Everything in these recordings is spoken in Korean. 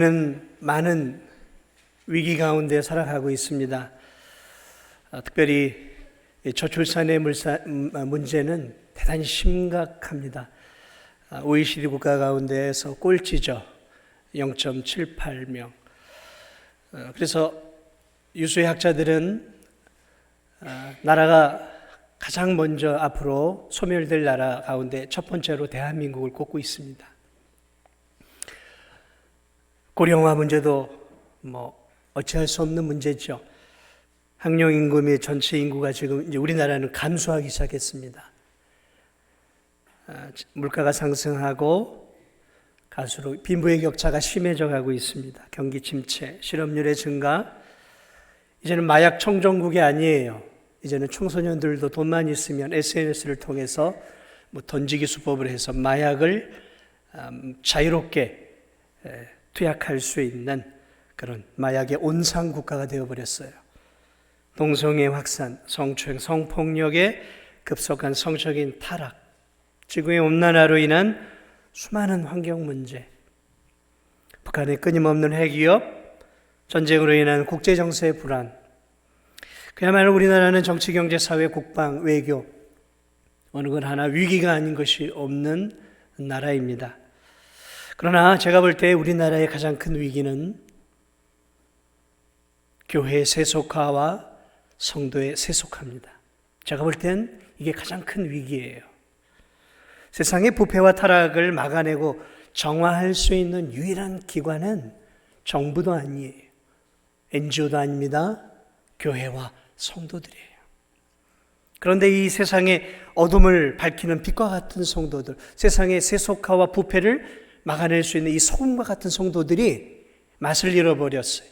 는 많은 위기 가운데 살아가고 있습니다. 특별히 저출산의 문제는 대단히 심각합니다. OECD 국가 가운데에서 꼴찌죠. 0.78명. 그래서 유수의 학자들은 나라가 가장 먼저 앞으로 소멸될 나라 가운데 첫 번째로 대한민국을 꼽고 있습니다. 고령화 문제도 어찌할 수 없는 문제죠. 학령 인구 및 전체 인구가 지금 이제 우리나라는 감소하기 시작했습니다. 물가가 상승하고 갈수록 빈부의 격차가 심해져 가고 있습니다. 경기 침체, 실업률의 증가, 이제는 마약 청정국이 아니에요. 이제는 청소년들도 돈만 있으면 SNS를 통해서 던지기 수법을 해서 마약을 자유롭게 투약할 수 있는 그런 마약의 온상 국가가 되어버렸어요. 동성애 확산, 성추행, 성폭력의 급속한 성적인 타락, 지구의 온난화로 인한 수많은 환경 문제, 북한의 끊임없는 핵위협, 전쟁으로 인한 국제정세의 불안, 그야말로 우리나라는 정치, 경제, 사회, 국방, 외교 어느 것 하나 위기가 아닌 것이 없는 나라입니다. 그러나 제가 볼 때 우리나라의 가장 큰 위기는 교회의 세속화와 성도의 세속화입니다. 제가 볼 땐 이게 가장 큰 위기예요. 세상의 부패와 타락을 막아내고 정화할 수 있는 유일한 기관은 정부도 아니에요. NGO도 아닙니다. 교회와 성도들이에요. 그런데 이 세상의 어둠을 밝히는 빛과 같은 성도들, 세상의 세속화와 부패를 막아낼 수 있는 이 소금과 같은 성도들이 맛을 잃어버렸어요.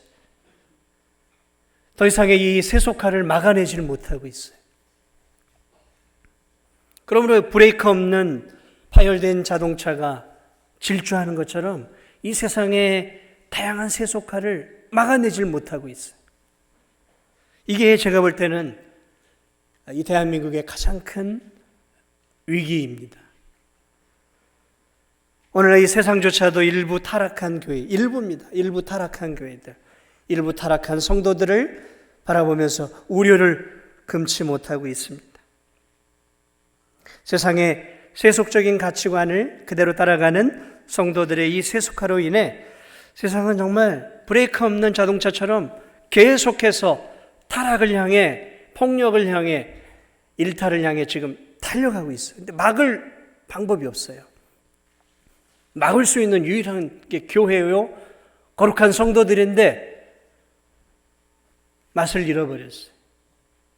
더 이상의 이 세속화를 막아내지를 못하고 있어요. 그러므로 브레이크 없는 파열된 자동차가 질주하는 것처럼 이 세상의 다양한 세속화를 막아내지를 못하고 있어요. 이게 제가 볼 때는 이 대한민국의 가장 큰 위기입니다. 오늘날 이 세상조차도 일부 타락한 교회, 일부입니다. 일부 타락한 교회들, 일부 타락한 성도들을 바라보면서 우려를 금치 못하고 있습니다. 세상의 세속적인 가치관을 그대로 따라가는 성도들의 이 세속화로 인해 세상은 정말 브레이크 없는 자동차처럼 계속해서 타락을 향해, 폭력을 향해, 일탈을 향해 지금 달려가고 있어요. 근데 막을 방법이 없어요. 막을 수 있는 유일한 게 교회요, 거룩한 성도들인데 맛을 잃어버렸어요.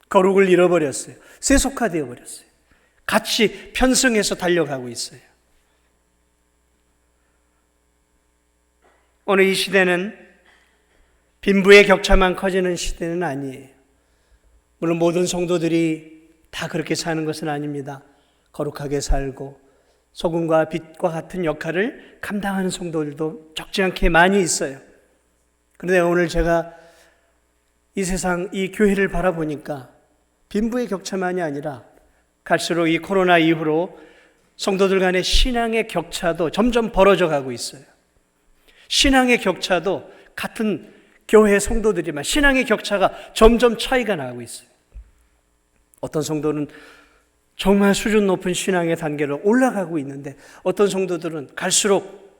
거룩을 잃어버렸어요. 세속화되어 버렸어요. 같이 편승해서 달려가고 있어요. 오늘 이 시대는 빈부의 격차만 커지는 시대는 아니에요. 물론 모든 성도들이 다 그렇게 사는 것은 아닙니다. 거룩하게 살고 소금과 빛과 같은 역할을 감당하는 성도들도 적지 않게 많이 있어요. 그런데 오늘 제가 이 세상, 이 교회를 바라보니까 빈부의 격차만이 아니라 갈수록 이 코로나 이후로 성도들 간의 신앙의 격차도 점점 벌어져 가고 있어요. 신앙의 격차도 같은 교회 성도들이지만 신앙의 격차가 점점 차이가 나고 있어요. 어떤 성도는 정말 수준 높은 신앙의 단계로 올라가고 있는데 어떤 성도들은 갈수록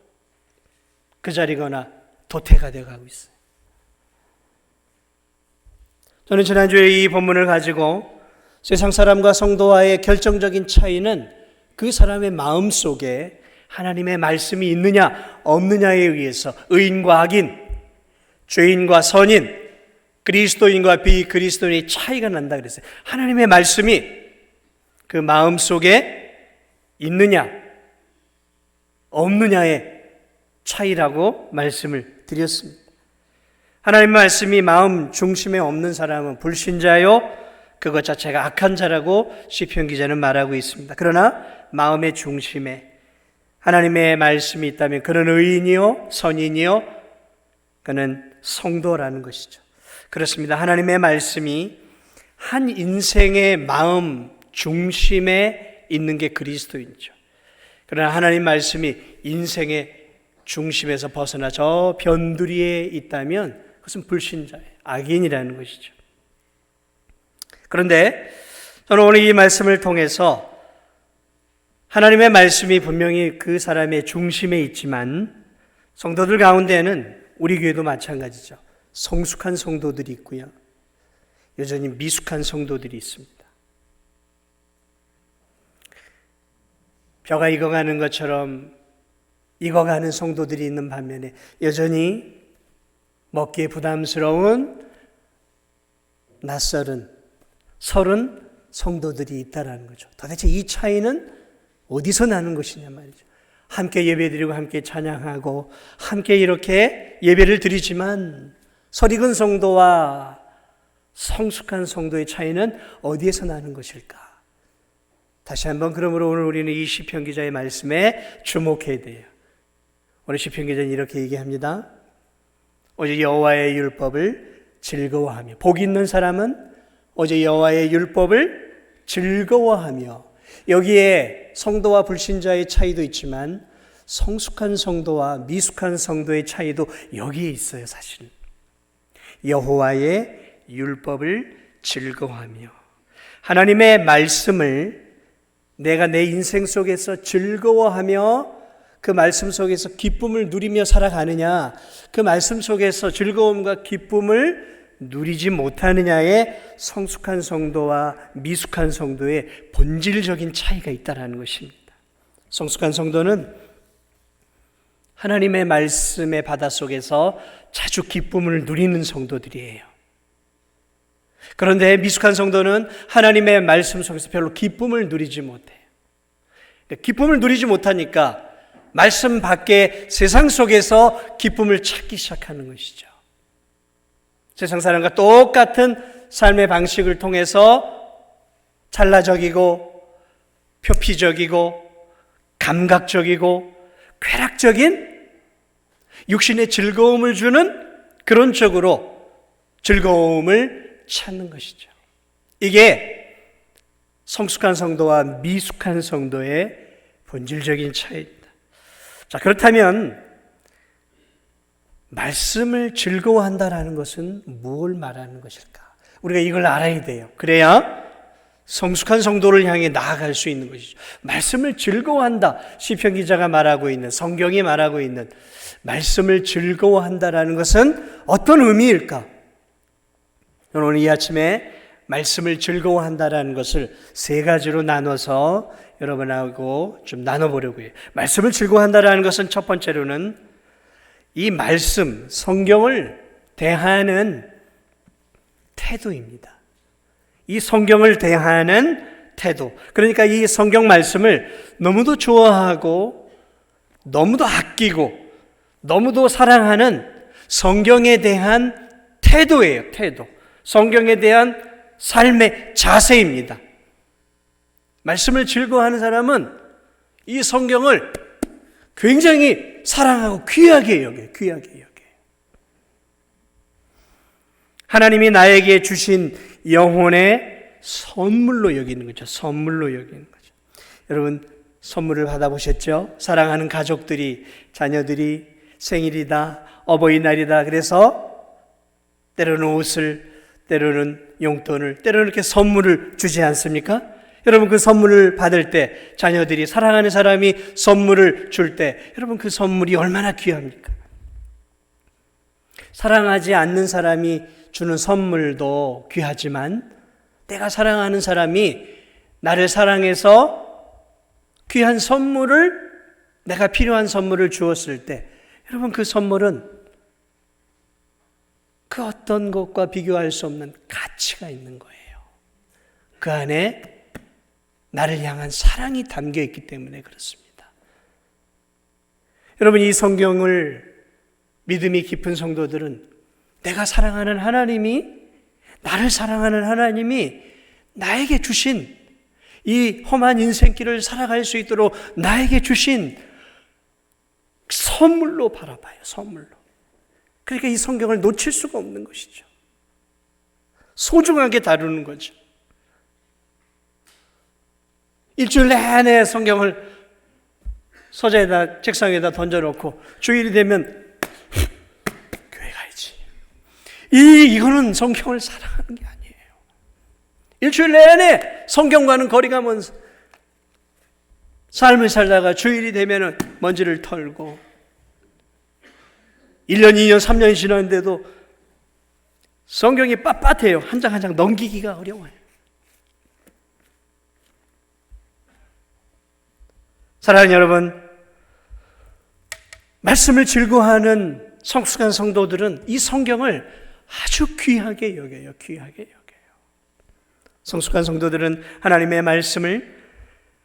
그 자리거나 도태가 되어가고 있어요. 저는 지난주에 이 본문을 가지고 세상 사람과 성도와의 결정적인 차이는 그 사람의 마음 속에 하나님의 말씀이 있느냐 없느냐에 의해서 의인과 악인, 죄인과 선인, 그리스도인과 비그리스도인의 차이가 난다 그랬어요. 하나님의 말씀이 그 마음 속에 있느냐 없느냐의 차이라고 말씀을 드렸습니다. 하나님의 말씀이 마음 중심에 없는 사람은 불신자요, 그것 자체가 악한 자라고 시편 기자는 말하고 있습니다. 그러나 마음의 중심에 하나님의 말씀이 있다면 그는 의인이요 선인이요 그는 성도라는 것이죠. 그렇습니다. 하나님의 말씀이 한 인생의 마음 중심에 있는 게 그리스도인이죠. 그러나 하나님 말씀이 인생의 중심에서 벗어나 저 변두리에 있다면 그것은 불신자예요. 악인이라는 것이죠. 그런데 저는 오늘 이 말씀을 통해서 하나님의 말씀이 분명히 그 사람의 중심에 있지만 성도들 가운데는 우리 교회도 마찬가지죠. 성숙한 성도들이 있고요. 여전히 미숙한 성도들이 있습니다. 벼가 익어가는 것처럼 익어가는 성도들이 있는 반면에 여전히 먹기에 부담스러운 낯설은 서른 성도들이 있다라는 거죠. 도대체 이 차이는 어디서 나는 것이냐 말이죠. 함께 예배드리고 함께 찬양하고 함께 이렇게 예배를 드리지만 설익은 성도와 성숙한 성도의 차이는 어디에서 나는 것일까? 다시 한번 그러므로 오늘 우리는 이 시편 기자의 말씀에 주목해야 돼요. 오늘 시편 기자는 이렇게 얘기합니다. 오직 여호와의 율법을 즐거워하며, 복 있는 사람은 오직 여호와의 율법을 즐거워하며, 여기에 성도와 불신자의 차이도 있지만 성숙한 성도와 미숙한 성도의 차이도 여기에 있어요. 사실은 여호와의 율법을 즐거워하며, 하나님의 말씀을 내가 내 인생 속에서 즐거워하며 그 말씀 속에서 기쁨을 누리며 살아가느냐, 그 말씀 속에서 즐거움과 기쁨을 누리지 못하느냐의 성숙한 성도와 미숙한 성도의 본질적인 차이가 있다는 것입니다. 성숙한 성도는 하나님의 말씀의 바다 속에서 자주 기쁨을 누리는 성도들이에요. 그런데 미숙한 성도는 하나님의 말씀 속에서 별로 기쁨을 누리지 못해요. 기쁨을 누리지 못하니까 말씀 밖에 세상 속에서 기쁨을 찾기 시작하는 것이죠. 세상 사람과 똑같은 삶의 방식을 통해서 찰나적이고 표피적이고 감각적이고 쾌락적인 육신의 즐거움을 주는 그런 쪽으로 즐거움을 찾는 것이죠. 이게 성숙한 성도와 미숙한 성도의 본질적인 차이입니다. 자, 그렇다면 말씀을 즐거워한다라는 것은 뭘 말하는 것일까? 우리가 이걸 알아야 돼요. 그래야 성숙한 성도를 향해 나아갈 수 있는 것이죠. 말씀을 즐거워한다. 시편 기자가 말하고 있는, 성경이 말하고 있는 말씀을 즐거워한다라는 것은 어떤 의미일까? 저는 오늘 이 아침에 말씀을 즐거워한다라는 것을 세 가지로 나눠서 여러분하고 좀 나눠보려고 해요. 말씀을 즐거워한다라는 것은 첫 번째로는 이 말씀, 성경을 대하는 태도입니다. 이 성경을 대하는 태도. 그러니까 이 성경 말씀을 너무도 좋아하고 너무도 아끼고 너무도 사랑하는 성경에 대한 태도예요. 태도. 성경에 대한 삶의 자세입니다. 말씀을 즐거워하는 사람은 이 성경을 굉장히 사랑하고 귀하게 여겨요. 귀하게 여겨요. 하나님이 나에게 주신 영혼의 선물로 여기는 거죠. 선물로 여기는 거죠. 여러분 선물을 받아보셨죠? 사랑하는 가족들이, 자녀들이 생일이다, 어버이날이다 그래서 때로는 옷을, 때로는 용돈을, 때로는 이렇게 선물을 주지 않습니까? 여러분 그 선물을 받을 때, 자녀들이, 사랑하는 사람이 선물을 줄 때 여러분 그 선물이 얼마나 귀합니까? 사랑하지 않는 사람이 주는 선물도 귀하지만 내가 사랑하는 사람이 나를 사랑해서 귀한 선물을, 내가 필요한 선물을 주었을 때 여러분 그 선물은 그 어떤 것과 비교할 수 없는 가치가 있는 거예요. 그 안에 나를 향한 사랑이 담겨 있기 때문에 그렇습니다. 여러분 이 성경을 믿음이 깊은 성도들은 내가 사랑하는 하나님이, 나를 사랑하는 하나님이 나에게 주신 이 험한 인생길을 살아갈 수 있도록 나에게 주신 선물로 바라봐요. 선물로. 그러니까 이 성경을 놓칠 수가 없는 것이죠. 소중하게 다루는 거죠. 일주일 내내 성경을 서재에다 책상에다 던져놓고 주일이 되면 교회 가야지. 이거는 성경을 사랑하는 게 아니에요. 일주일 내내 성경과는 거리가 먼 삶을 살다가 주일이 되면 먼지를 털고 1년, 2년, 3년이 지났는데도 성경이 빳빳해요. 한 장 한 장 넘기기가 어려워요. 사랑하는 여러분, 말씀을 즐거워하는 성숙한 성도들은 이 성경을 아주 귀하게 여겨요. 귀하게 여겨요. 성숙한 성도들은 하나님의 말씀을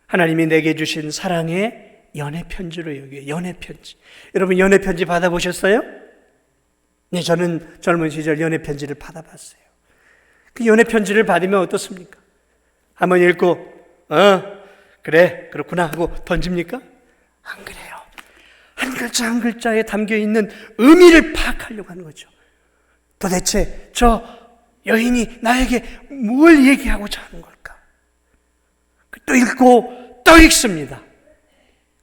하나님이 내게 주신 사랑의 연애편지로 여겨요. 연애편지. 여러분 연애편지 받아보셨어요? 네, 저는 젊은 시절 연애편지를 받아봤어요. 그 연애편지를 받으면 어떻습니까? 한번 읽고 그래 그렇구나 하고 던집니까? 안 그래요. 한 글자 한 글자에 담겨있는 의미를 파악하려고 하는 거죠. 도대체 저 여인이 나에게 뭘 얘기하고자 하는 걸까? 또 읽고 또 읽습니다.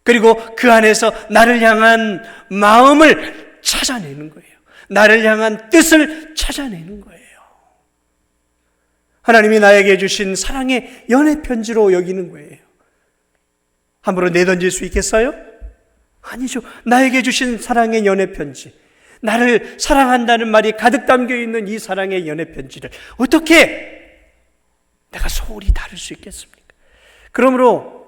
그리고 그 안에서 나를 향한 마음을 찾아내는 거예요. 나를 향한 뜻을 찾아내는 거예요. 하나님이 나에게 주신 사랑의 연애편지로 여기는 거예요. 함부로 내던질 수 있겠어요? 아니죠. 나에게 주신 사랑의 연애편지, 나를 사랑한다는 말이 가득 담겨있는 이 사랑의 연애편지를 어떻게 내가 소홀히 다룰 수 있겠습니까? 그러므로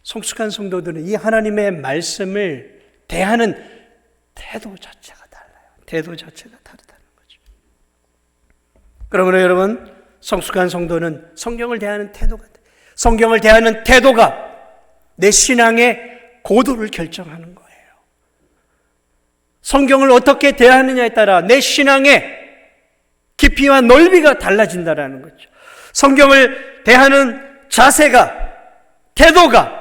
성숙한 성도들은 이 하나님의 말씀을 대하는 태도 자체가 달라요. 태도 자체가 다르다는 거죠. 그러므로 여러분, 성숙한 성도는 성경을 대하는 태도가 돼요. 성경을 대하는 태도가 내 신앙의 고도를 결정하는 거예요. 성경을 어떻게 대하느냐에 따라 내 신앙의 깊이와 넓이가 달라진다는 거죠. 성경을 대하는 자세가, 태도가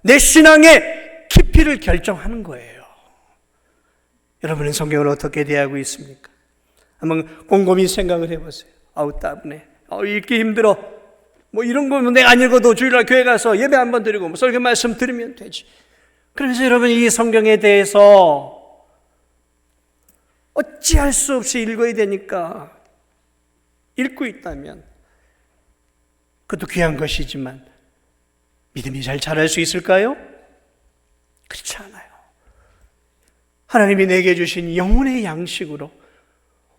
내 신앙의 깊이를 결정하는 거예요. 여러분은 성경을 어떻게 대하고 있습니까? 한번 곰곰이 생각을 해보세요. 아우 따분해, 읽기 힘들어, 이런 거면 내가 안 읽어도 주일날 교회 가서 예배 한번 드리고 설교 말씀 들으면 되지. 그래서 여러분 이 성경에 대해서 어찌할 수 없이 읽어야 되니까 읽고 있다면 그것도 귀한 것이지만 믿음이 잘 자랄 수 있을까요? 그렇지 않아요. 하나님이 내게 주신 영혼의 양식으로,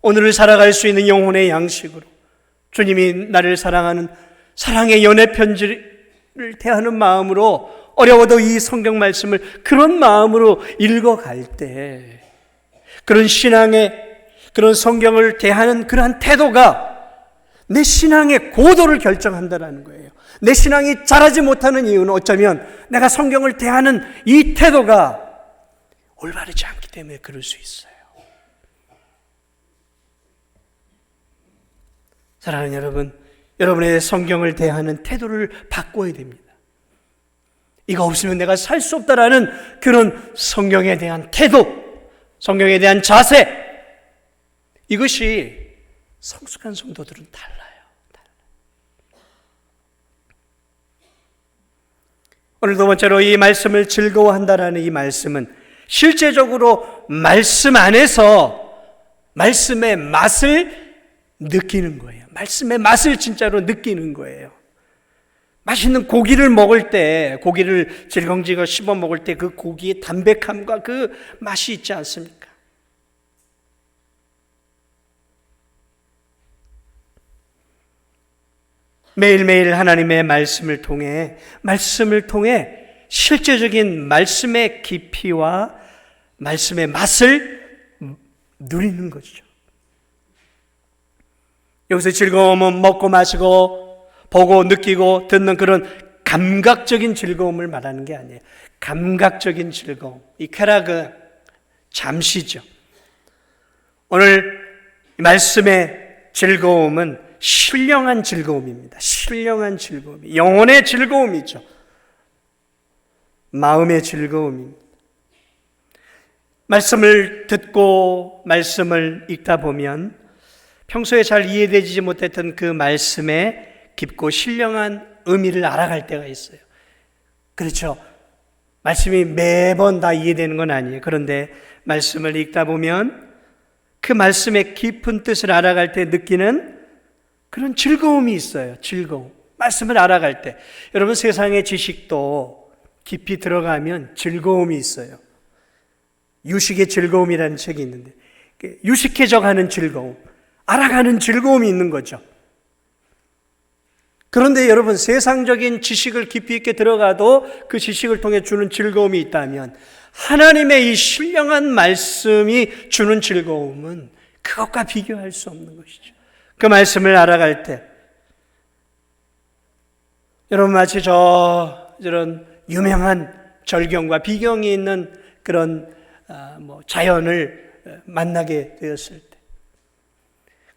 오늘을 살아갈 수 있는 영혼의 양식으로 주님이 나를 사랑하는 사랑의 연애편지를 대하는 마음으로, 어려워도 이 성경 말씀을 그런 마음으로 읽어갈 때 그런 신앙의, 그런 성경을 대하는 그러한 태도가 내 신앙의 고도를 결정한다는 거예요. 내 신앙이 자라지 못하는 이유는 어쩌면 내가 성경을 대하는 이 태도가 올바르지 않기 때문에 그럴 수 있어요. 사랑하는 여러분, 여러분의 성경을 대하는 태도를 바꿔야 됩니다. 이거 없으면 내가 살 수 없다라는 그런 성경에 대한 태도, 성경에 대한 자세, 이것이 성숙한 성도들은 달라요. 오늘 두 번째로 이 말씀을 즐거워한다라는 이 말씀은 실제적으로 말씀 안에서 말씀의 맛을 느끼는 거예요. 말씀의 맛을 진짜로 느끼는 거예요. 맛있는 고기를 먹을 때, 고기를 질겅질겅 씹어 먹을 때 그 고기의 담백함과 그 맛이 있지 않습니까? 매일매일 하나님의 말씀을 통해 실제적인 말씀의 깊이와 말씀의 맛을 누리는 것이죠. 여기서 즐거움은 먹고 마시고 보고 느끼고 듣는 그런 감각적인 즐거움을 말하는 게 아니에요. 감각적인 즐거움, 이 쾌락은 잠시죠. 오늘 말씀의 즐거움은 신령한 즐거움입니다. 신령한 즐거움, 영혼의 즐거움이죠. 마음의 즐거움입니다. 말씀을 듣고 말씀을 읽다 보면 평소에 잘 이해되지 못했던 그 말씀의 깊고 신령한 의미를 알아갈 때가 있어요. 그렇죠. 말씀이 매번 다 이해되는 건 아니에요. 그런데 말씀을 읽다 보면 그 말씀의 깊은 뜻을 알아갈 때 느끼는 그런 즐거움이 있어요. 즐거움. 말씀을 알아갈 때. 여러분, 세상의 지식도 깊이 들어가면 즐거움이 있어요. 유식의 즐거움이라는 책이 있는데, 유식해져 가는 즐거움, 알아가는 즐거움이 있는 거죠. 그런데 여러분, 세상적인 지식을 깊이 있게 들어가도 그 지식을 통해 주는 즐거움이 있다면 하나님의 이 신령한 말씀이 주는 즐거움은 그것과 비교할 수 없는 것이죠. 그 말씀을 알아갈 때 여러분, 마치 저런 유명한 절경과 비경이 있는 그런 자연을 만나게 되었을 때,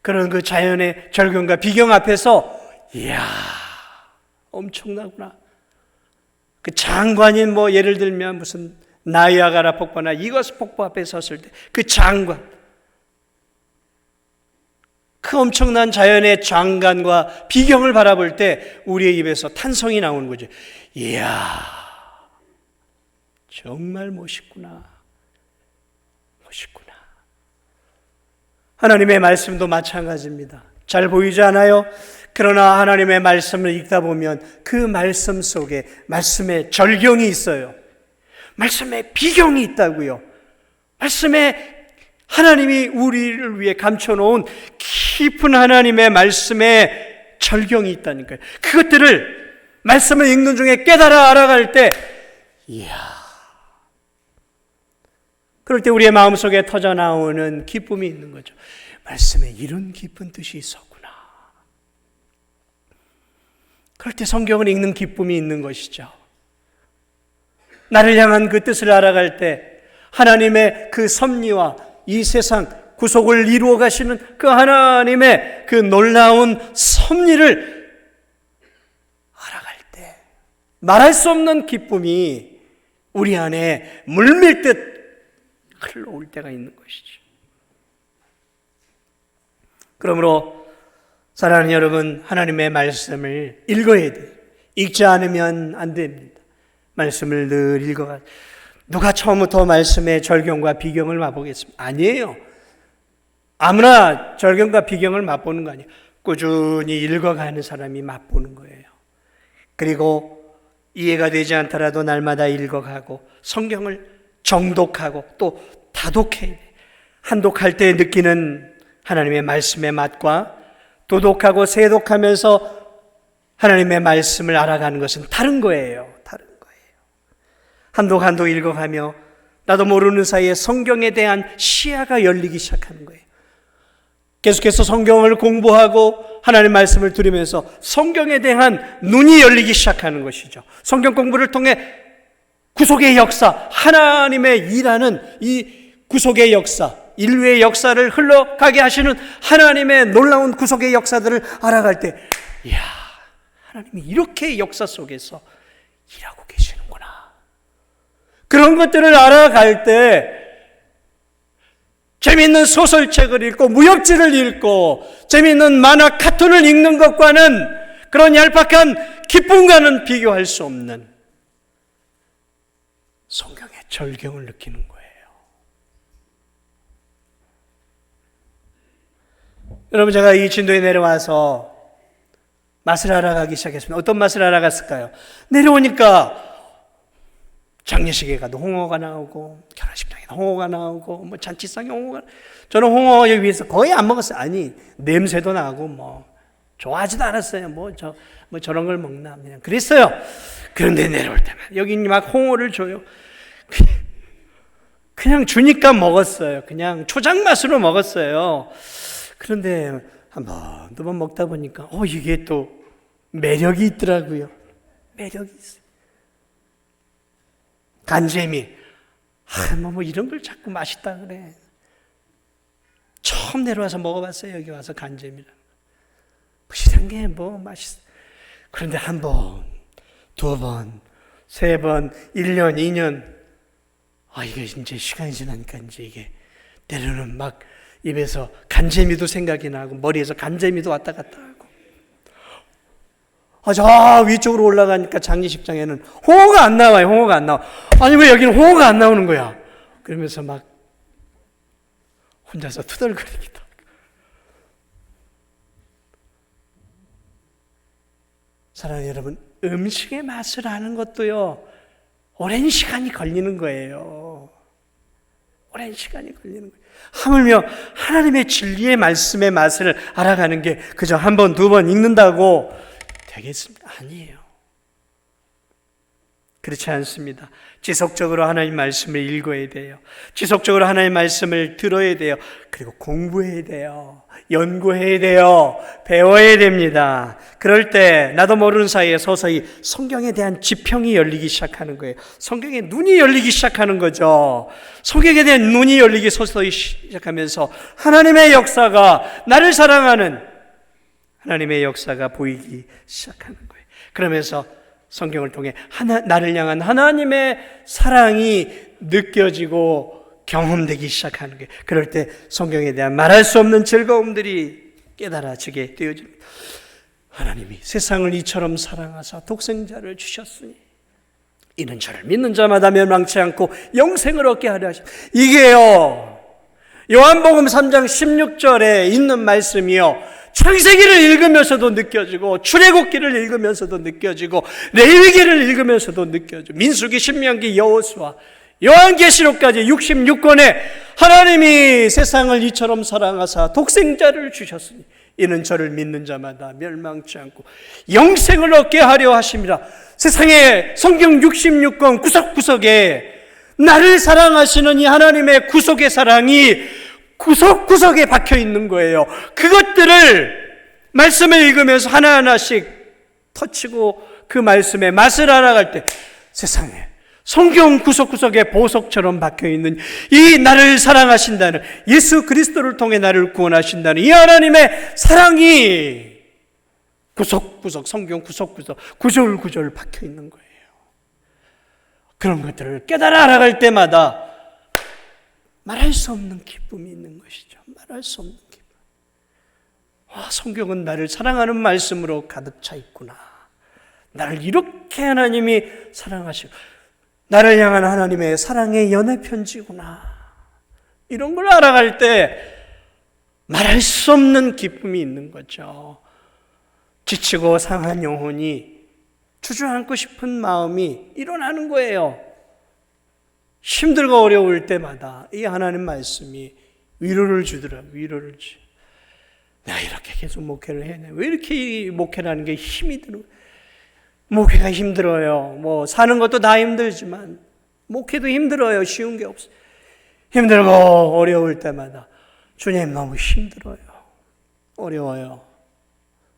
그런 그 자연의 절경과 비경 앞에서 이야, 엄청나구나. 그 장관인 예를 들면 무슨 나이아가라 폭포나 이거스 폭포 앞에 섰을 때 그 장관, 그 엄청난 자연의 장관과 비경을 바라볼 때 우리의 입에서 탄성이 나오는 거죠. 이야, 정말 멋있구나. 멋있구나. 하나님의 말씀도 마찬가지입니다. 잘 보이지 않아요? 그러나 하나님의 말씀을 읽다 보면 그 말씀 속에 말씀의 절경이 있어요. 말씀의 비경이 있다고요. 말씀에 하나님이 우리를 위해 감춰놓은 깊은 하나님의 말씀의 절경이 있다니까요. 그것들을 말씀을 읽는 중에 깨달아 알아갈 때, 이야, 그럴 때 우리의 마음속에 터져나오는 기쁨이 있는 거죠. 말씀에 이런 깊은 뜻이 있었구나. 그럴 때 성경을 읽는 기쁨이 있는 것이죠. 나를 향한 그 뜻을 알아갈 때 하나님의 그 섭리와 이 세상 구속을 이루어 가시는 그 하나님의 그 놀라운 섭리를 알아갈 때 말할 수 없는 기쁨이 우리 안에 물밀듯 흘러올 때가 있는 것이죠. 그러므로 사랑하는 여러분, 하나님의 말씀을 읽어야 돼요. 읽지 않으면 안 됩니다. 말씀을 늘 읽어가. 누가 처음부터 말씀의 절경과 비경을 맛보겠습니까? 아니에요. 아무나 절경과 비경을 맛보는 거 아니에요. 꾸준히 읽어가는 사람이 맛보는 거예요. 그리고 이해가 되지 않더라도 날마다 읽어가고 성경을 정독하고 또 다독해야 돼요. 한독할 때 느끼는 하나님의 말씀의 맛과 도독하고 세독하면서 하나님의 말씀을 알아가는 것은 다른 거예요. 다른 거예요. 한독 읽어가며 나도 모르는 사이에 성경에 대한 시야가 열리기 시작하는 거예요. 계속해서 성경을 공부하고 하나님의 말씀을 들으면서 성경에 대한 눈이 열리기 시작하는 것이죠. 성경 공부를 통해 구속의 역사, 하나님의 일하는 이 구속의 역사, 인류의 역사를 흘러가게 하시는 하나님의 놀라운 구속의 역사들을 알아갈 때, 이야, 하나님이 이렇게 역사 속에서 일하고 계시는구나. 그런 것들을 알아갈 때 재미있는 소설책을 읽고 무협지를 읽고 재미있는 만화 카툰을 읽는 것과는, 그런 얄팍한 기쁨과는 비교할 수 없는 성경의 절경을 느끼는 거예요. 여러분, 제가 이 진도에 내려와서 맛을 알아가기 시작했습니다. 어떤 맛을 알아갔을까요? 내려오니까 장례식에 가도 홍어가 나오고, 결혼식장에도 홍어가 나오고, 잔치상에 홍어가, 저는 홍어 여기 위해서 거의 안 먹었어요. 아니, 냄새도 나고, 좋아하지도 않았어요. 저런 걸 먹나, 그냥 그랬어요. 그런데 내려올 때만 여기 막 홍어를 줘요. 그냥 주니까 먹었어요. 그냥 초장 맛으로 먹었어요. 그런데 한 번, 두 번 먹다 보니까, 이게 또 매력이 있더라고요. 매력이 있어요. 간재미. 이런 걸 자꾸 맛있다 그래. 처음 내려와서 먹어봤어요. 여기 와서 간재미라는 거. 이런 게 맛있어. 그런데 한 번, 두 번, 세 번, 1년, 2년. 이게 이제 시간이 지나니까 이제 이게 때로는 막 입에서 간재미도 생각이 나고 머리에서 간재미도 왔다 갔다 하고, 저 위쪽으로 올라가니까 장례식장에는 홍어가 안 나와요. 홍어가 안 나와. 아니 왜 여기는 홍어가 안 나오는 거야? 그러면서 막 혼자서 투덜거리기도 하고. 사랑하는 여러분, 음식의 맛을 아는 것도요, 오랜 시간이 걸리는 거예요. 오랜 시간이 걸리는 거예요. 하물며 하나님의 진리의 말씀의 맛을 알아가는 게 그저 한 번, 두 번 읽는다고 되겠습니다? 아니에요. 그렇지 않습니다. 지속적으로 하나님 말씀을 읽어야 돼요. 지속적으로 하나님 말씀을 들어야 돼요. 그리고 공부해야 돼요. 연구해야 돼요. 배워야 됩니다. 그럴 때 나도 모르는 사이에 서서히 성경에 대한 지평이 열리기 시작하는 거예요. 성경의 눈이 열리기 시작하는 거죠. 성경에 대한 눈이 열리기 서서히 시작하면서 하나님의 역사가, 나를 사랑하는 하나님의 역사가 보이기 시작하는 거예요. 그러면서 성경을 통해 나를 향한 하나님의 사랑이 느껴지고 경험되기 시작하는 거예요. 그럴 때 성경에 대한 말할 수 없는 즐거움들이 깨달아지게 되어집니다. 하나님이 세상을 이처럼 사랑하사 독생자를 주셨으니 이는 저를 믿는 자마다 멸망치 않고 영생을 얻게 하려 하십니다. 이게요, 요한복음 3장 16절에 있는 말씀이요, 창세기를 읽으면서도 느껴지고 출애굽기를 읽으면서도 느껴지고 레위기를 읽으면서도 느껴지고 민수기, 신명기, 여호수아, 요한계시록까지 66권에 하나님이 세상을 이처럼 사랑하사 독생자를 주셨으니 이는 저를 믿는 자마다 멸망치 않고 영생을 얻게 하려 하심이라. 세상에 성경 66권 구석구석에 나를 사랑하시는 이 하나님의 구속의 사랑이 구석구석에 박혀 있는 거예요. 그것들을 말씀을 읽으면서 하나하나씩 터치고 그 말씀의 맛을 알아갈 때 세상에 성경 구석구석에 보석처럼 박혀 있는 이 나를 사랑하신다는, 예수 그리스도를 통해 나를 구원하신다는 이 하나님의 사랑이 구석구석, 성경 구석구석, 구절구절 박혀 있는 거예요. 그런 것들을 깨달아 알아갈 때마다 말할 수 없는 기쁨이 있는 것이죠. 말할 수 없는 기쁨. 성경은 나를 사랑하는 말씀으로 가득 차 있구나. 나를 이렇게 하나님이 사랑하시고 나를 향한 하나님의 사랑의 연애 편지구나. 이런 걸 알아갈 때 말할 수 없는 기쁨이 있는 거죠. 지치고 상한 영혼이 주저앉고 싶은 마음이 일어나는 거예요. 힘들고 어려울 때마다 이 하나님 말씀이 위로를 주더라고요. 위로를 주. 내가 이렇게 계속 목회를 해내. 왜 이렇게 목회라는 게 힘이 들어요? 목회가 힘들어요. 사는 것도 다 힘들지만 목회도 힘들어요. 쉬운 게 없어요. 힘들고 어려울 때마다 주님 너무 힘들어요. 어려워요.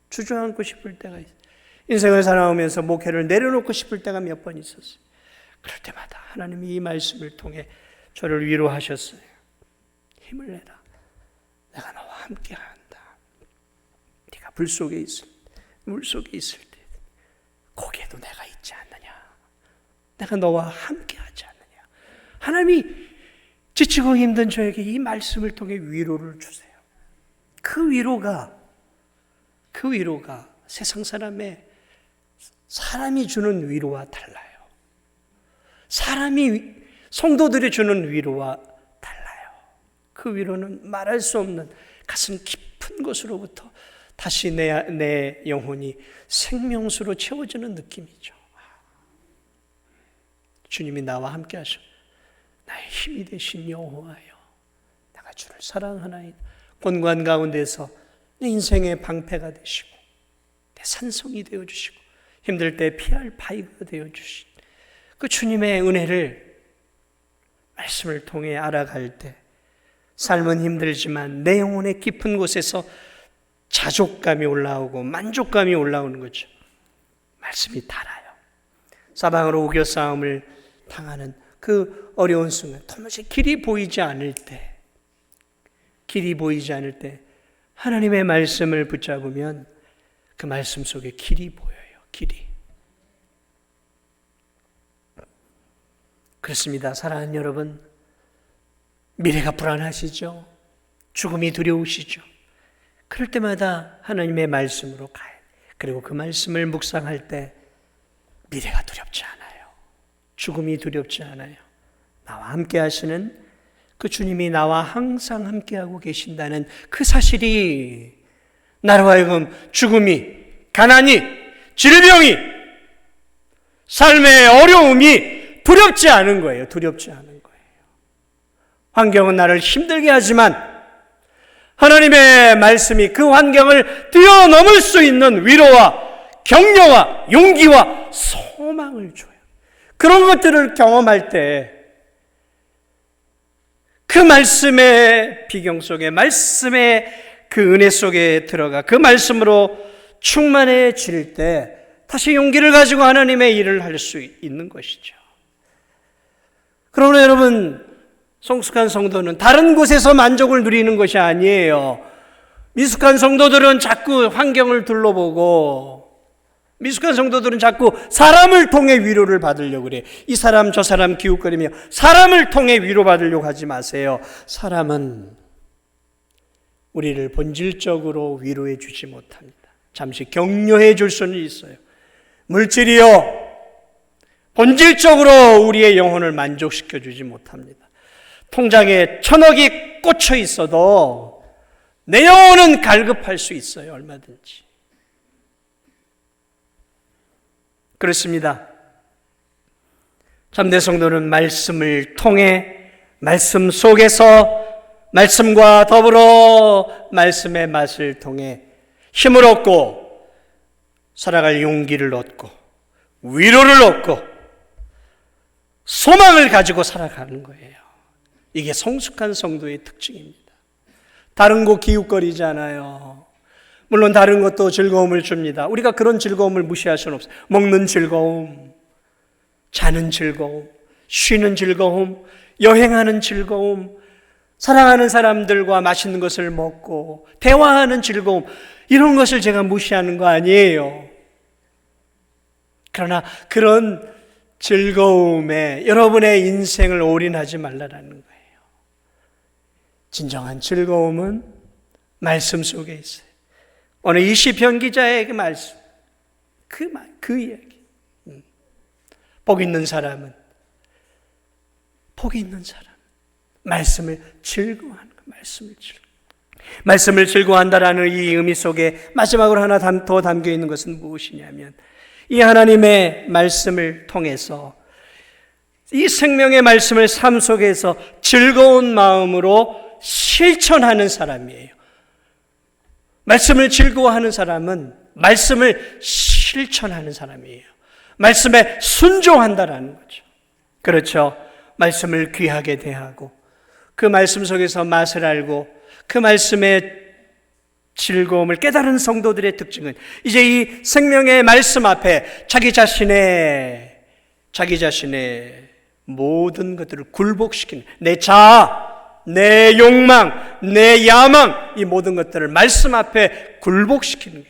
주저앉고 싶을 때가 있어요. 인생을 살아오면서 목회를 내려놓고 싶을 때가 몇 번 있었어요. 그럴 때마다 하나님이 이 말씀을 통해 저를 위로하셨어요. 힘을 내라. 내가 너와 함께 한다. 네가 불 속에 있을 때, 물 속에 있을 때 거기에도 내가 있지 않느냐. 내가 너와 함께 하지 않느냐. 하나님이 지치고 힘든 저에게 이 말씀을 통해 위로를 주세요. 그 위로가 세상 사람이 주는 위로와 달라요. 성도들이 주는 위로와 달라요. 그 위로는 말할 수 없는 가슴 깊은 곳으로부터 다시 내 영혼이 생명수로 채워지는 느낌이죠. 주님이 나와 함께 하셔. 나의 힘이 되신 여호와여, 내가 주를 사랑하나이다. 곤관 가운데서 내 인생의 방패가 되시고 내 산성이 되어주시고 힘들 때 피할 바위가 되어주신 그 주님의 은혜를 말씀을 통해 알아갈 때 삶은 힘들지만 내 영혼의 깊은 곳에서 자족감이 올라오고 만족감이 올라오는 거죠. 말씀이 달아요. 사방으로 우겨 싸움을 당하는 그 어려운 순간, 도무지 길이 보이지 않을 때 하나님의 말씀을 붙잡으면 그 말씀 속에 길이 보여요. 길이. 그렇습니다. 사랑하는 여러분, 미래가 불안하시죠? 죽음이 두려우시죠? 그럴 때마다 하나님의 말씀으로 가야 돼요. 그리고 그 말씀을 묵상할 때 미래가 두렵지 않아요. 죽음이 두렵지 않아요. 나와 함께 하시는 그 주님이 나와 항상 함께하고 계신다는 그 사실이 나로 하여금 죽음이, 가난이, 질병이, 삶의 어려움이 두렵지 않은 거예요. 두렵지 않은 거예요. 환경은 나를 힘들게 하지만 하나님의 말씀이 그 환경을 뛰어넘을 수 있는 위로와 격려와 용기와 소망을 줘요. 그런 것들을 경험할 때 그 말씀의 비경 속에, 말씀의 그 은혜 속에 들어가 그 말씀으로 충만해질 때 다시 용기를 가지고 하나님의 일을 할 수 있는 것이죠. 그러나 여러분, 성숙한 성도는 다른 곳에서 만족을 누리는 것이 아니에요. 미숙한 성도들은 자꾸 환경을 둘러보고, 미숙한 성도들은 자꾸 사람을 통해 위로를 받으려고 그래. 이 사람 저 사람 기웃거리며 사람을 통해 위로받으려고 하지 마세요. 사람은 우리를 본질적으로 위로해 주지 못합니다. 잠시 격려해 줄 수는 있어요. 물질이요, 본질적으로 우리의 영혼을 만족시켜 주지 못합니다. 통장에 1,000억이 꽂혀 있어도 내 영혼은 갈급할 수 있어요. 얼마든지. 그렇습니다. 참된 성도는 말씀을 통해, 말씀 속에서, 말씀과 더불어 말씀의 맛을 통해 힘을 얻고 살아갈 용기를 얻고 위로를 얻고 소망을 가지고 살아가는 거예요. 이게 성숙한 성도의 특징입니다. 다른 거 기웃거리잖아요. 물론 다른 것도 즐거움을 줍니다. 우리가 그런 즐거움을 무시할 수는 없어요. 먹는 즐거움, 자는 즐거움, 쉬는 즐거움, 여행하는 즐거움, 사랑하는 사람들과 맛있는 것을 먹고 대화하는 즐거움, 이런 것을 제가 무시하는 거 아니에요. 그러나 그런 즐거움에 여러분의 인생을 올인하지 말라라는 거예요. 진정한 즐거움은 말씀 속에 있어요. 오늘 이 시편 기자의 그 말씀, 그 이야기. 복 있는 사람은, 말씀을 즐거워하는 거, 말씀을 즐거워한다라는 이 의미 속에 마지막으로 하나 더 담겨 있는 것은 무엇이냐면, 이 하나님의 말씀을 통해서, 이 생명의 말씀을 삶 속에서 즐거운 마음으로 실천하는 사람이에요. 말씀을 즐거워하는 사람은 말씀을 실천하는 사람이에요. 말씀에 순종한다라는 거죠. 그렇죠. 말씀을 귀하게 대하고 그 말씀 속에서 맛을 알고 그 말씀의 즐거움을 깨달은 성도들의 특징은 이제 이 생명의 말씀 앞에 자기 자신의 모든 것들을 굴복시키는, 내 자아, 내 욕망, 내 야망, 이 모든 것들을 말씀 앞에 굴복시키는 게,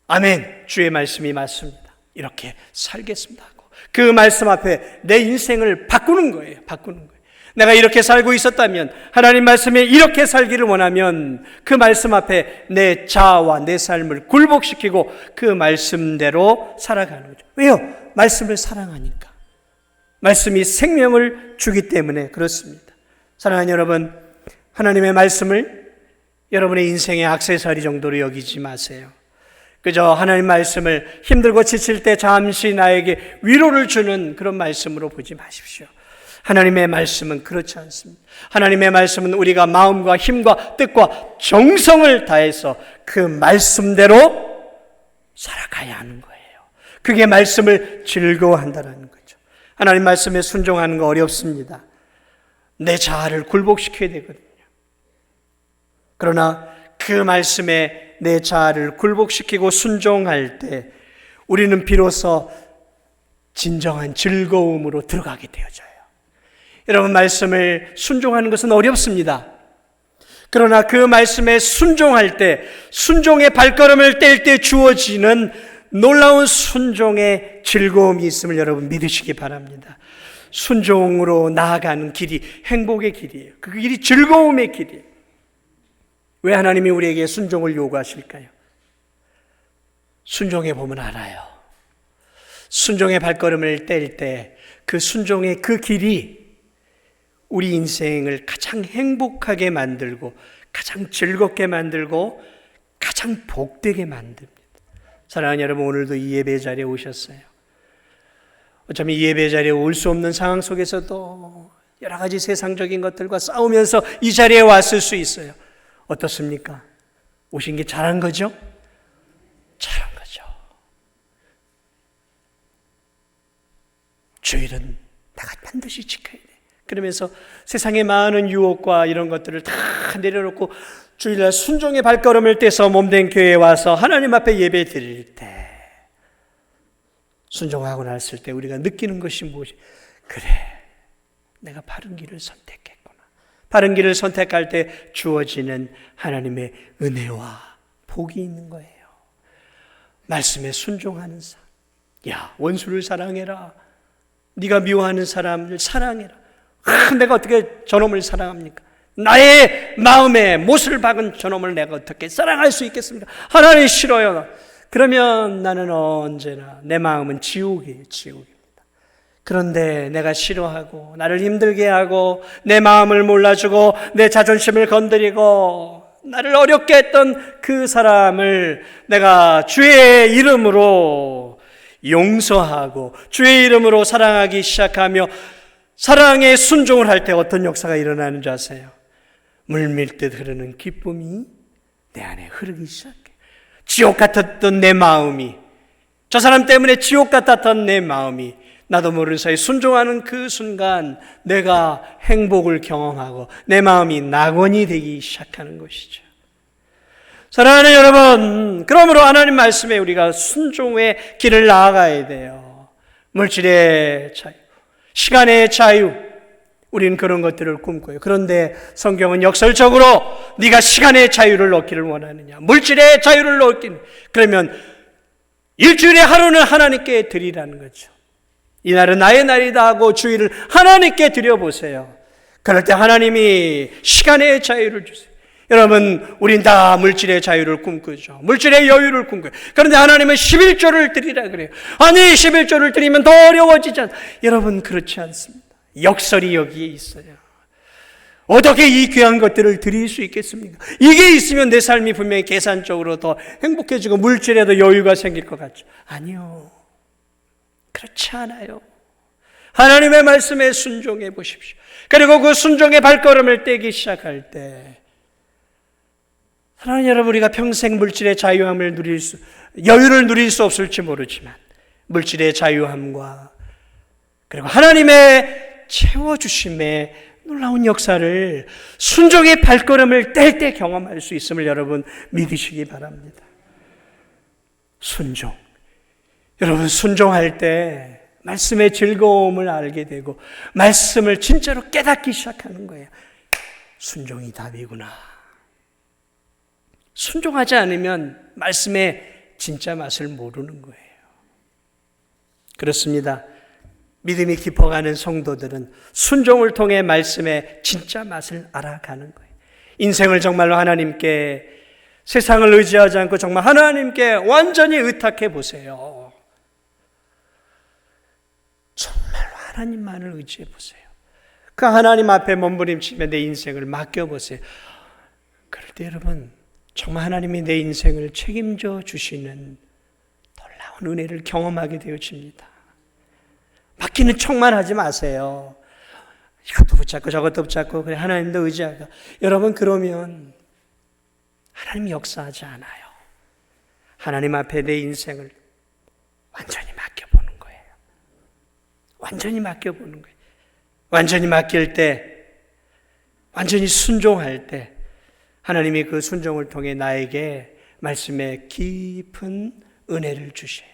아멘, 주의 말씀이 맞습니다, 이렇게 살겠습니다 하고 그 말씀 앞에 내 인생을 바꾸는 거예요. 내가 이렇게 살고 있었다면, 하나님 말씀에 이렇게 살기를 원하면 그 말씀 앞에 내 자아와 내 삶을 굴복시키고 그 말씀대로 살아가는 거죠. 왜요? 말씀을 사랑하니까. 말씀이 생명을 주기 때문에 그렇습니다. 사랑하는 여러분, 하나님의 말씀을 여러분의 인생의 액세서리 정도로 여기지 마세요. 그저 하나님 말씀을 힘들고 지칠 때 잠시 나에게 위로를 주는 그런 말씀으로 보지 마십시오. 하나님의 말씀은 그렇지 않습니다. 하나님의 말씀은 우리가 마음과 힘과 뜻과 정성을 다해서 그 말씀대로 살아가야 하는 거예요. 그게 말씀을 즐거워한다는 거죠. 하나님 말씀에 순종하는 거 어렵습니다. 내 자아를 굴복시켜야 되거든요. 그러나 그 말씀에 내 자아를 굴복시키고 순종할 때 우리는 비로소 진정한 즐거움으로 들어가게 되어져요. 여러분, 말씀을 순종하는 것은 어렵습니다. 그러나 그 말씀에 순종할 때, 순종의 발걸음을 뗄 때 주어지는 놀라운 순종의 즐거움이 있음을 여러분 믿으시기 바랍니다. 순종으로 나아가는 길이 행복의 길이에요. 그 길이 즐거움의 길이에요. 왜 하나님이 우리에게 순종을 요구하실까요? 순종해 보면 알아요. 순종의 발걸음을 뗄 때 그 순종의 그 길이 우리 인생을 가장 행복하게 만들고 가장 즐겁게 만들고 가장 복되게 만듭니다. 사랑하는 여러분, 오늘도 이 예배 자리에 오셨어요. 어쩌면 이 예배 자리에 올 수 없는 상황 속에서도 여러 가지 세상적인 것들과 싸우면서 이 자리에 왔을 수 있어요. 어떻습니까? 오신 게 잘한 거죠? 잘한 거죠. 주일은 내가 반드시 지켜야 돼. 그러면서 세상의 많은 유혹과 이런 것들을 다 내려놓고 주일날 순종의 발걸음을 떼서 몸된 교회에 와서 하나님 앞에 예배 드릴 때 순종하고 났을 때 우리가 느끼는 것이 무엇이? 그래, 내가 바른 길을 선택했구나. 바른 길을 선택할 때 주어지는 하나님의 은혜와 복이 있는 거예요. 말씀에 순종하는 삶. 야, 원수를 사랑해라. 네가 미워하는 사람을 사랑해라. 내가 어떻게 저놈을 사랑합니까? 나의 마음에 못을 박은 저놈을 내가 어떻게 사랑할 수 있겠습니까? 하나님 싫어요. 그러면 나는 언제나 내 마음은 지옥이에요. 지옥입니다. 그런데 내가 싫어하고 나를 힘들게 하고 내 마음을 몰라주고 내 자존심을 건드리고 나를 어렵게 했던 그 사람을 내가 주의 이름으로 용서하고 주의 이름으로 사랑하기 시작하며 사랑에 순종을 할 때 어떤 역사가 일어나는 줄 아세요? 물밀듯 흐르는 기쁨이 내 안에 흐르기 시작해. 지옥 같았던 내 마음이, 저 사람 때문에 지옥 같았던 내 마음이 나도 모르는 사이에 순종하는 그 순간 내가 행복을 경험하고 내 마음이 낙원이 되기 시작하는 것이죠. 사랑하는 여러분, 그러므로 하나님 말씀에 우리가 순종의 길을 나아가야 돼요. 물질의 자유, 시간의 자유, 우리는 그런 것들을 꿈꿔요. 그런데 성경은 역설적으로 네가 시간의 자유를 얻기를 원하느냐, 물질의 자유를 얻기는, 그러면 일주일에 하루는 하나님께 드리라는 거죠. 이날은 나의 날이다 하고 주일을 하나님께 드려보세요. 그럴 때 하나님이 시간의 자유를 주세요. 여러분, 우린 다 물질의 자유를 꿈꾸죠. 물질의 여유를 꿈꿔요. 그런데 하나님은 11조를 드리라 그래요. 아니, 11조를 드리면 더 어려워지지 않아요. 여러분, 그렇지 않습니다. 역설이 여기에 있어요. 어떻게 이 귀한 것들을 드릴 수 있겠습니까? 이게 있으면 내 삶이 분명히 계산적으로 더 행복해지고 물질에도 여유가 생길 것 같죠. 아니요, 그렇지 않아요. 하나님의 말씀에 순종해 보십시오. 그리고 그 순종의 발걸음을 떼기 시작할 때, 사랑하는 여러분, 우리가 평생 물질의 자유함을 여유를 누릴 수 없을지 모르지만 물질의 자유함과 그리고 하나님의 채워주심의 놀라운 역사를 순종의 발걸음을 뗄 때 경험할 수 있음을 여러분 믿으시기 바랍니다. 순종. 여러분, 순종할 때 말씀의 즐거움을 알게 되고 말씀을 진짜로 깨닫기 시작하는 거예요. 순종이 답이구나. 순종하지 않으면 말씀의 진짜 맛을 모르는 거예요. 그렇습니다. 믿음이 깊어가는 성도들은 순종을 통해 말씀의 진짜 맛을 알아가는 거예요. 인생을 정말로 하나님께, 세상을 의지하지 않고 정말 하나님께 완전히 의탁해 보세요. 정말로 하나님만을 의지해 보세요. 그 하나님 앞에 몸부림치며 내 인생을 맡겨보세요. 그럴 때 여러분, 정말 하나님이 내 인생을 책임져 주시는 놀라운 은혜를 경험하게 되어집니다. 맡기는 척만 하지 마세요. 이것도 붙잡고 저것도 붙잡고 그래 하나님도 의지하고. 여러분, 그러면 하나님이 역사하지 않아요. 하나님 앞에 내 인생을 완전히 맡겨보는 거예요. 완전히 맡겨보는 거예요. 완전히 맡길 때, 완전히 순종할 때 하나님이 그 순종을 통해 나에게 말씀의 깊은 은혜를 주셔요.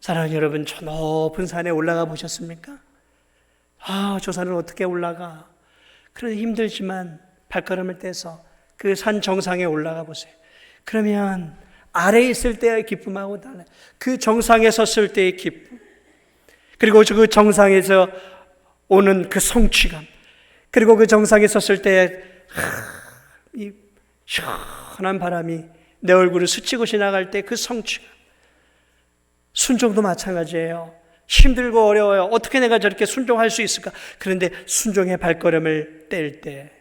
사랑하는 여러분, 저 높은 산에 올라가 보셨습니까? 저 산을 어떻게 올라가? 그런데 힘들지만 발걸음을 떼서 그 산 정상에 올라가 보세요. 그러면 아래에 있을 때의 기쁨하고 달라요. 그 정상에 섰을 때의 기쁨, 그리고 그 정상에서 오는 그 성취감, 그리고 그 정상에 섰을 때 이 시원한 바람이 내 얼굴을 스치고 지나갈 때 그 성취감, 순종도 마찬가지예요. 힘들고 어려워요. 어떻게 내가 저렇게 순종할 수 있을까? 그런데 순종의 발걸음을 뗄 때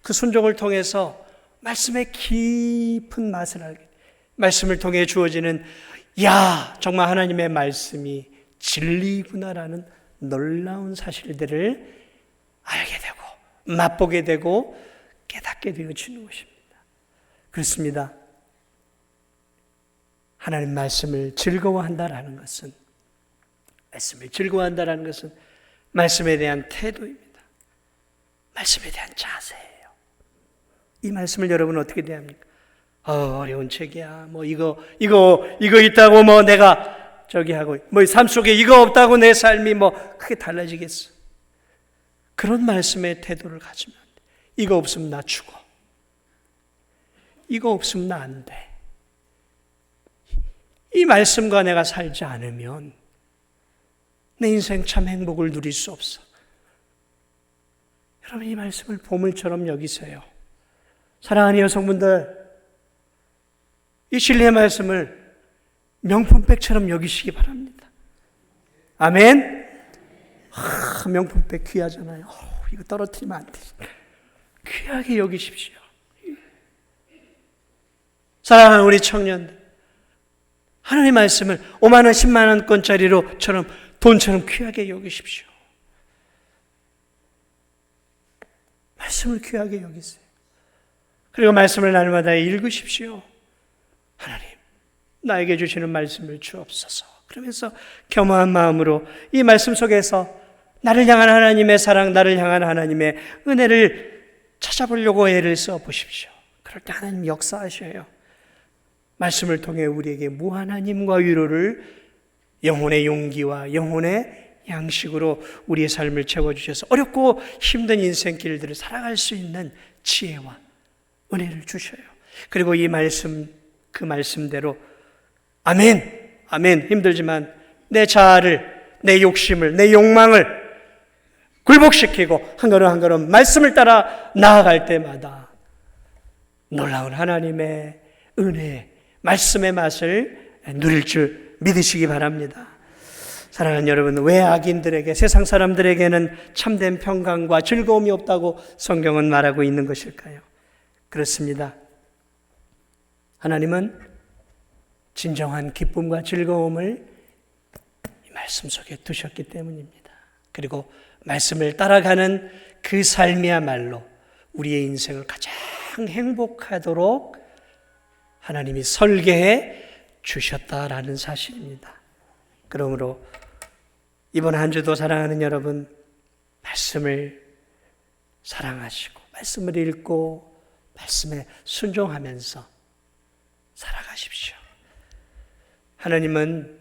그 순종을 통해서 말씀의 깊은 맛을 알게 돼요. 말씀을 통해 주어지는 야, 정말 하나님의 말씀이 진리구나라는 놀라운 사실들을 알게 되고 맛보게 되고 깨닫게 되어지는 것입니다. 그렇습니다. 하나님 말씀을 즐거워한다라는 것은 말씀에 대한 태도입니다. 말씀에 대한 자세예요. 이 말씀을 여러분 어떻게 대합니까? 어려운 책이야. 뭐 이거 있다고 뭐 내가 저기 하고 뭐 삶 속에 이거 없다고 내 삶이 뭐 크게 달라지겠어. 그런 말씀의 태도를 가지면 안 돼. 이거 없으면 나 죽어. 이거 없으면 나 안 돼. 이 말씀과 내가 살지 않으면 내 인생 참 행복을 누릴 수 없어. 여러분 이 말씀을 보물처럼 여기세요. 사랑하는 여성분들, 이 진리의 말씀을 명품백처럼 여기시기 바랍니다. 아멘. 명품백 귀하잖아요. 이거 떨어뜨리면 안 돼. 귀하게 여기십시오. 사랑하는 우리 청년들, 하나님의 말씀을 5만 원, 10만 원권짜리로처럼 돈처럼 귀하게 여기십시오. 말씀을 귀하게 여기세요. 그리고 말씀을 날마다 읽으십시오. 하나님, 나에게 주시는 말씀을 주옵소서. 그러면서 겸허한 마음으로 이 말씀 속에서 나를 향한 하나님의 사랑, 나를 향한 하나님의 은혜를 찾아보려고 애를 써보십시오. 그럴 때 하나님 역사하셔요. 말씀을 통해 우리에게 무한한 힘과 위로를 영혼의 용기와 영혼의 양식으로 우리의 삶을 채워주셔서 어렵고 힘든 인생길들을 살아갈 수 있는 지혜와 은혜를 주셔요. 그리고 이 말씀, 그 말씀대로 아멘, 아멘, 힘들지만 내 자아를, 내 욕심을, 내 욕망을 굴복시키고 한 걸음 한 걸음 말씀을 따라 나아갈 때마다 놀라운 하나님의 은혜, 말씀의 맛을 누릴 줄 믿으시기 바랍니다. 사랑하는 여러분, 왜 악인들에게, 세상 사람들에게는 참된 평강과 즐거움이 없다고 성경은 말하고 있는 것일까요? 그렇습니다. 하나님은 진정한 기쁨과 즐거움을 이 말씀 속에 두셨기 때문입니다. 그리고 말씀을 따라가는 그 삶이야말로 우리의 인생을 가장 행복하도록 하나님이 설계해 주셨다라는 사실입니다. 그러므로 이번 한 주도 사랑하는 여러분, 말씀을 사랑하시고 말씀을 읽고 말씀에 순종하면서 살아가십시오. 하나님은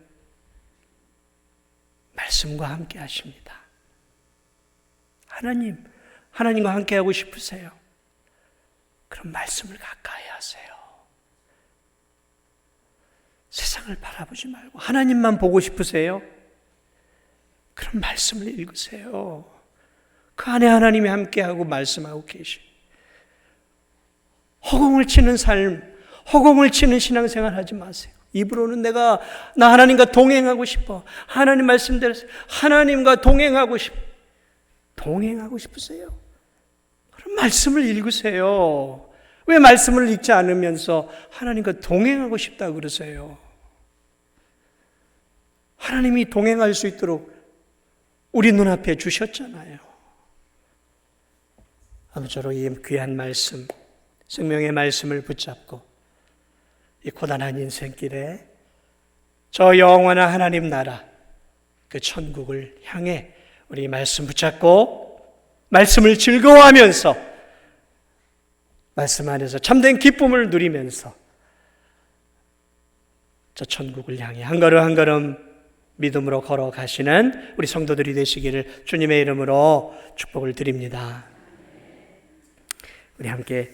말씀과 함께 하십니다. 하나님과 함께 하고 싶으세요? 그럼 말씀을 가까이 하세요. 세상을 바라보지 말고 하나님만 보고 싶으세요? 그럼 말씀을 읽으세요. 그 안에 하나님이 함께하고 말씀하고 계시. 허공을 치는 삶, 허공을 치는 신앙생활 하지 마세요. 입으로는 나 하나님과 동행하고 싶어. 하나님 말씀대로 하나님과 동행하고 싶어. 동행하고 싶으세요? 그럼 말씀을 읽으세요. 왜 말씀을 읽지 않으면서 하나님과 동행하고 싶다고 그러세요? 하나님이 동행할 수 있도록 우리 눈앞에 주셨잖아요. 아무쪼록 이 귀한 말씀, 생명의 말씀을 붙잡고 이 고단한 인생길에 저 영원한 하나님 나라, 그 천국을 향해 우리 말씀 붙잡고 말씀을 즐거워하면서 말씀 안에서 참된 기쁨을 누리면서 저 천국을 향해 한 걸음 한 걸음 믿음으로 걸어가시는 우리 성도들이 되시기를 주님의 이름으로 축복을 드립니다. 우리 함께